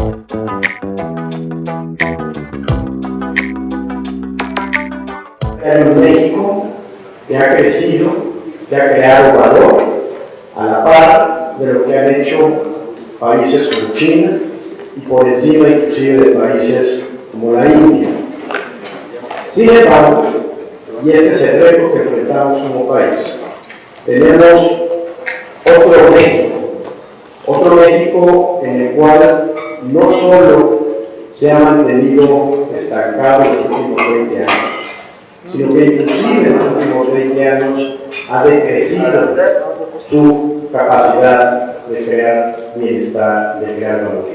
Hay un México que ha crecido, que ha creado valor a la par de lo que han hecho países como China y por encima inclusive de países como la India. Sin embargo, y este es el reto que enfrentamos como país, tenemos otro México en el cual no solo se ha mantenido estancado en los últimos 20 años, sino que inclusive en los últimos 20 años ha decrecido su capacidad de crear bienestar, de crear valor.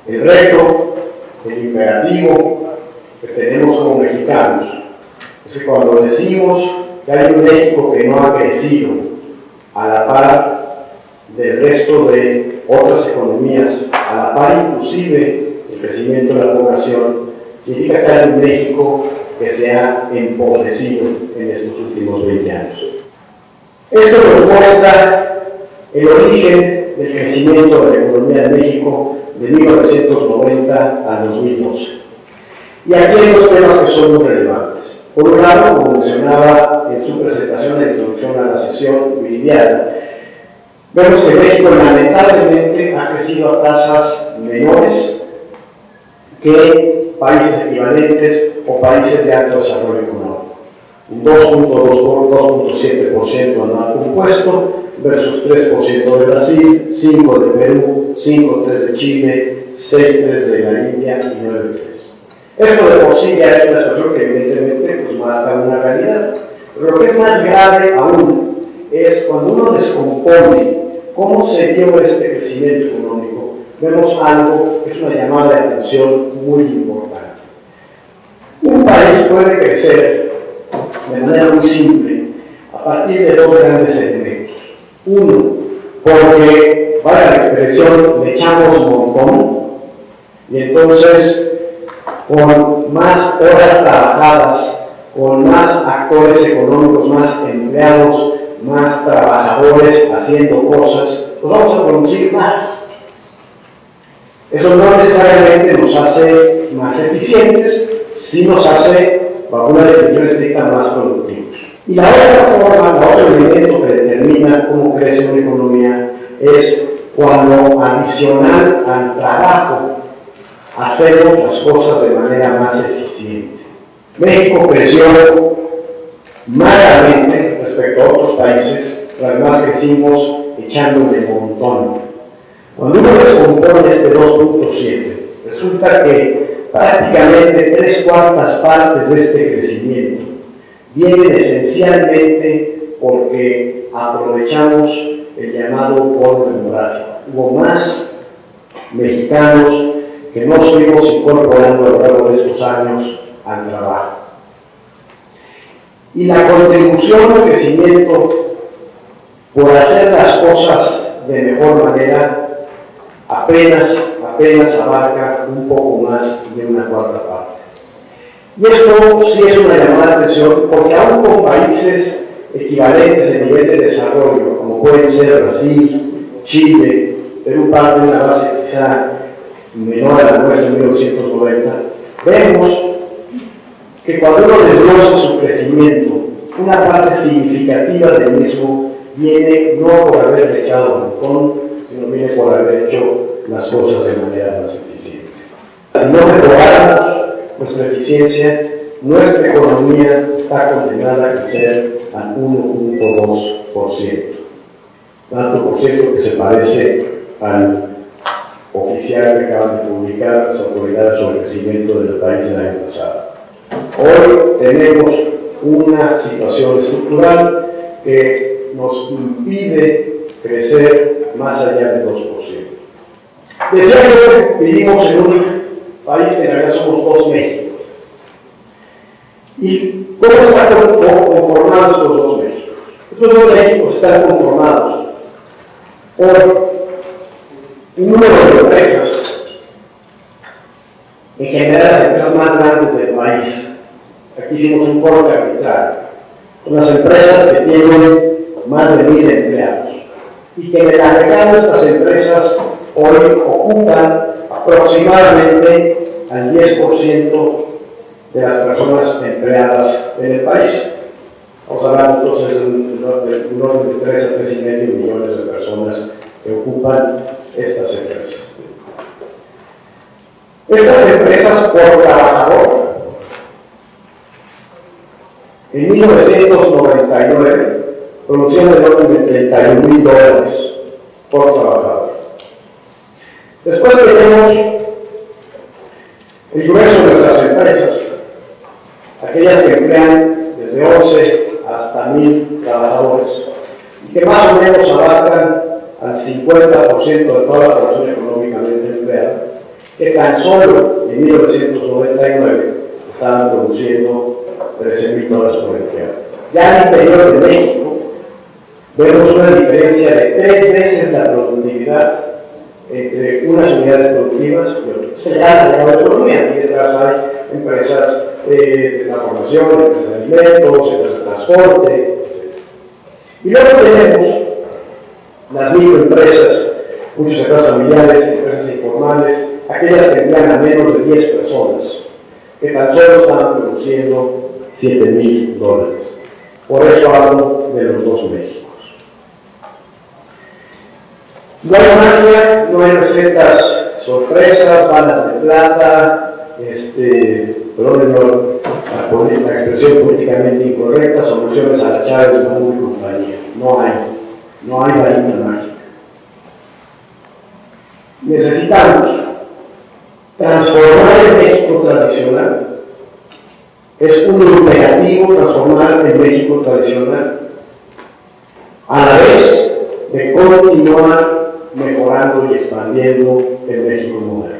El reto, el imperativo que tenemos como mexicanos es que cuando decimos que hay un México que no ha crecido a la par del resto de otras economías, a la par inclusive el crecimiento de la población, significa que hay un México que se ha empobrecido en estos últimos 20 años. Esto nos muestra el origen del crecimiento de la economía de México de 1990 al 2012. Y aquí hay dos temas que son muy relevantes. Por un lado, como mencionaba en su presentación de introducción a la sesión meridiana, vemos que México lamentablemente ha crecido a tasas menores que países equivalentes o países de alto desarrollo económico. Un 2.7% anual compuesto versus 3% de Brasil, 5% de Perú, 5.3% de Chile, 6.3% de la India y 9.3%. Esto de por sí ya es una situación que evidentemente pues, marca una realidad. Pero lo que es más grave aún es cuando uno descompone cómo se dio este crecimiento económico, vemos algo que es una llamada de atención muy importante. Un país puede crecer de manera muy simple a partir de dos grandes elementos. Uno, porque, vaya la expresión, le echamos montón y entonces con más horas trabajadas, con más actores económicos, más empleados, más trabajadores haciendo cosas, pues vamos a producir más. Eso no necesariamente nos hace más eficientes, sí nos hace, bajo una definición estricta, más productivos. Y la otra forma, el otro elemento que determina cómo crece una economía es cuando adicional al trabajo hacemos las cosas de manera más eficiente. México creció malamente respecto a otros países, pero además crecimos echándole montón. Cuando uno descompone este 2.7, resulta que prácticamente 3/4 partes de este crecimiento vienen esencialmente porque aprovechamos el llamado polvo demográfico. Hubo más mexicanos que nos fuimos incorporando a lo largo de estos años al trabajo. Y la contribución al crecimiento por hacer las cosas de mejor manera apenas abarca un poco más de 1/4 parte. Y esto sí es una llamada de atención porque aún con países equivalentes en nivel de desarrollo, como pueden ser Brasil, Chile, Perú parte de una base quizá menor a la nuestra en 1990, vemos que cuando uno desglosa su crecimiento, una parte significativa del mismo viene no por haber echado montón, sino viene por haber hecho las cosas de manera más eficiente. Si no mejoramos nuestra eficiencia, nuestra economía está condenada a crecer al 1.2%. Tanto por ciento que se parece al oficial que acaban de publicar las autoridades sobre el crecimiento del país el año pasado. Hoy tenemos una situación estructural que nos impide crecer más allá del 2%. Decía que vivimos en un país que en realidad somos dos Méxicos. ¿Y cómo están conformados estos dos Méxicos? Estos dos Méxicos están conformados por un número de empresas, en general las empresas más grandes del país. Aquí hicimos un corte arbitrario. Son las empresas que tienen más de 1,000 empleados y que en el agregado estas empresas hoy ocupan aproximadamente al 10% de las personas empleadas en el país. Vamos a hablar entonces de un orden de 3 a 3,5 millones de personas que ocupan estas empresas. Estas empresas por trabajador, en 1999, producían el orden de $31,000 por trabajador. Después tenemos el grueso de nuestras empresas, aquellas que emplean desde 11 hasta 1,000 trabajadores, y que más o menos abarcan al 50% de toda la población económicamente empleada, que tan solo en 1999 estaban produciendo $13,000 por empleado. Ya al interior de México vemos una diferencia de 3 veces la productividad entre unas unidades productivas y otras. Se llama la economía. Aquí detrás hay empresas de transformación, empresas de alimentos, empresas de transporte, etc. Y luego tenemos las microempresas, muchas empresas familiares, empresas informales, aquellas que emplean a menos de 10 personas, que tan solo están produciendo $7,000. Por eso hablo de los dos Méxicos. No hay magia, no hay recetas sorpresas, balas de plata, perdón la expresión políticamente incorrecta, soluciones a la Chávez, Maduro y compañía. No hay varita mágica. Necesitamos transformar el México tradicional. Es un imperativo transformar el México tradicional a la vez de continuar mejorando y expandiendo el México moderno.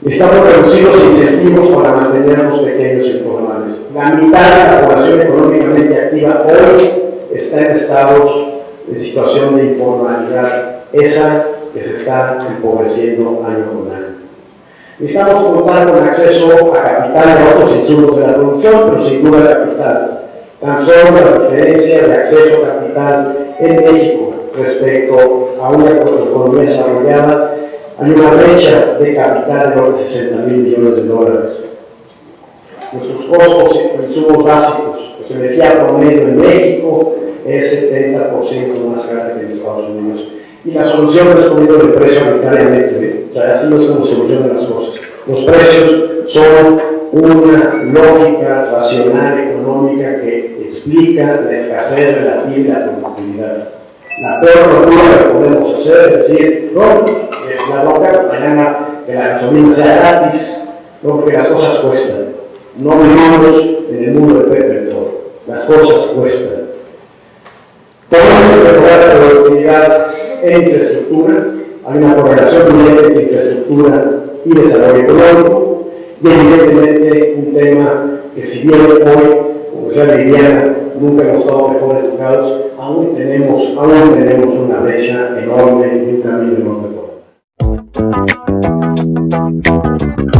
Necesitamos reducir los incentivos para mantenernos pequeños e informales. La mitad de la población económicamente activa hoy está en estados de situación de informalidad, esa que se está empobreciendo año con año. Necesitamos contar con acceso a capital y a otros insumos de la producción, pero sin duda capital. Tan solo la diferencia de acceso a capital en México respecto a una economía desarrollada, hay una brecha de capital de más de $60,000 millones. Nuestros costos e insumos básicos, pues energía promedio en México es 70% más cara que en Estados Unidos. Y la solución no es poniendo el precio arbitrariamente, o sea, así no es como solucionan las cosas. Los precios son una lógica racional económica que explica la escasez relativa y la productividad. La peor locura que podemos hacer es decir, no, es la loca, mañana que la gasolina sea gratis, no, porque las cosas cuestan. No vivimos en el mundo de Pepe el Toro, las cosas cuestan. Tenemos que mejorar la productividad en infraestructura, hay una correlación directa entre infraestructura y desarrollo económico, y evidentemente un tema que si bien hoy, como decía Liliana, nunca hemos estado mejor educados, aún tenemos una brecha enorme y un camino enorme por delante.